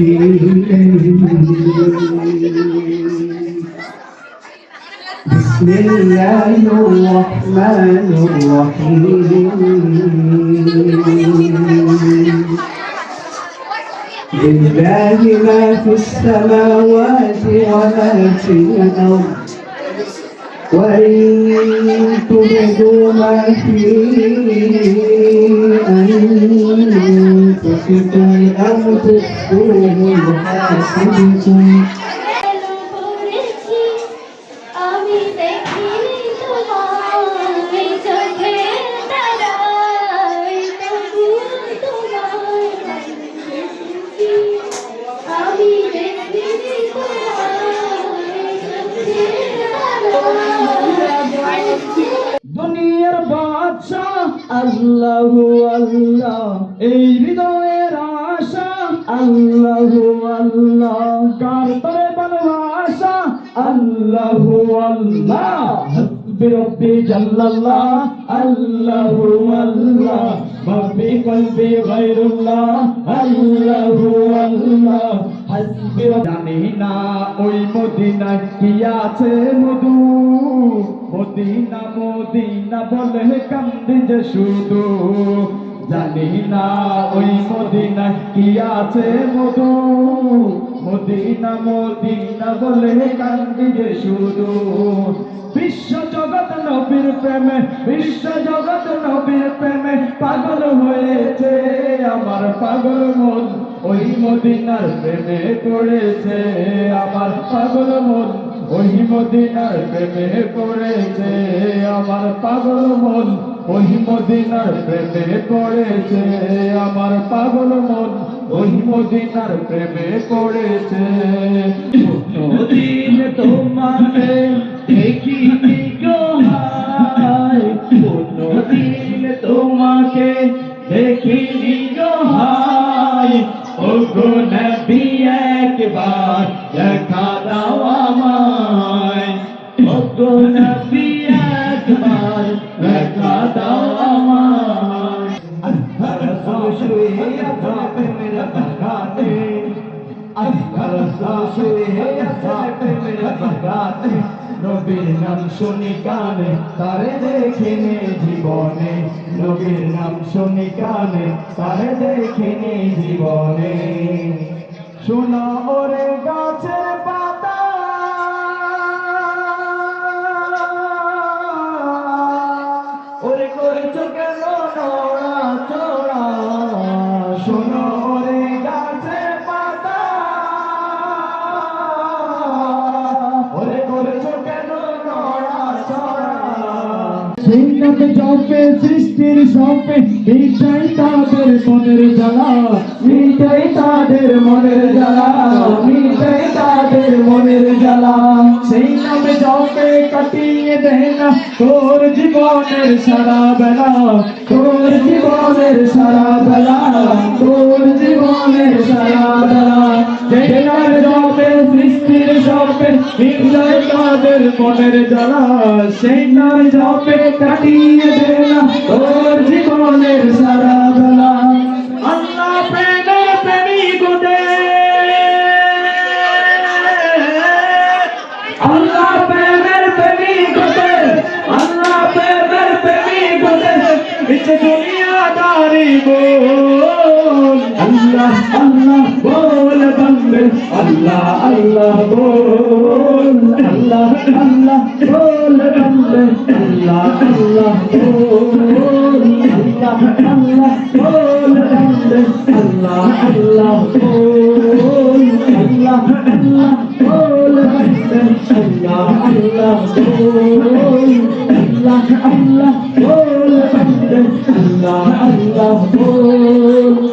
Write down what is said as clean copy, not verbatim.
بسم الله الرحمن الرحيم لله ما في السماوات وما في الأرض وإن تبدوا ما في أنفسكم أو تخفوه يحاسبكم দুনিয়ার বাদশাহ আল্লাহু আল্লাহ, এই হৃদয়ের আশা আল্লাহু আল্লাহ, কার তরে ভালোবাসা আল্লাহু আল্লাহ, হাসবি রব্বি জাল্লাল্লাহ আল্লাহু আল্লাহ, মাফি কলবি গায়রুল্লাহ আল্লাহু আল্লাহ, হাসবি। জানি না ওই মদিনায় কি আছে মধু, মদিনা মদিনা বলে কান্দি যে শুধু, জানি না ওই মদিনায় কি আছে মধু, মদিনা মদিনা বলে কান্দি যে শুধু। বিশ্ব জগৎ নবীর প্রেমে, বিশ্ব জগৎ নবীর প্রেমে পাগল হয়েছে আমার পাগল মন, ওই মদিনার প্রেমে পড়েছে আমার পাগল মন, ওই মদিনার প্রেমে পড়েছে আমার পাগল মন, ওই মদিনার প্রেমে পড়েছে আমার পাগল মন, ওই মদিনার প্রেমে পড়েছে। কোনদিন তোমাকে দেখিনি গো হায়, কোনদিন তোমাকে দেখিনি গো হায়, ওগো নবী একবার দেখা দাও আমায়, ওগো নবী একবার দেখা দাও আমায়। আল্লাহ রাসূল শুয়ে আছে মেরে বাগানে, আল্লাহ রাসূল শুয়ে আছে মেরে বাগানে, নবীর নাম শুনি কানে তারে দেখিনি জীবনে, নবীর নাম শুনি কানে তারে দেখিনি জীবনে। শোনা ওরে গাছের পাতা ওরে করেছো কেন নড়া চড়া, শোনো ওরে গাছের পাতা ওরে করেছো কেন নড়া চড়া। সেই নামে জপে সৃষ্টির সপে মিটাই তাদের মনের জ্বালা, মিটাই তাদের মনের জ্বালা, মিটাই তাদের মনের জ্বালা। সেই নামে জপে কাটিয়ে দেয় না তোর জীবনের সারা বেলা, তোর জীবনের সারা বেলা, তোর জীবনের সারা বেলা। সেই নামে জপে সৃষ্টির সপে মিটাই তাদের মনের জ্বালা, সেই নামে জপে কাটিয়ে দেয় না তোর জীবনের সারা বেলা। আল্লাহ প্রেমের প্রেমিক গোটে, আল্লাহ প্রেমের প্রেমিক গোটে, আল্লাহ প্রেমের প্রেমিক গোটে, বিচে দুনিয়াদারি বল আল্লাহ আল্লাহ বল বন্দে, আল্লাহ আল্লাহ বল, আল্লাহ আল্লাহ বল বন্দে, আল্লাহ আল্লাহ বল, আল্লাহ আল্লাহ বল বন্দে, আল্লাহ আল্লাহ বল, আল্লাহ আল্লাহ বল বন্দে, আল্লাহ আল্লাহ বল, আল্লাহ আল্লাহ বল বন্দে, আল্লাহ আল্লাহ বল।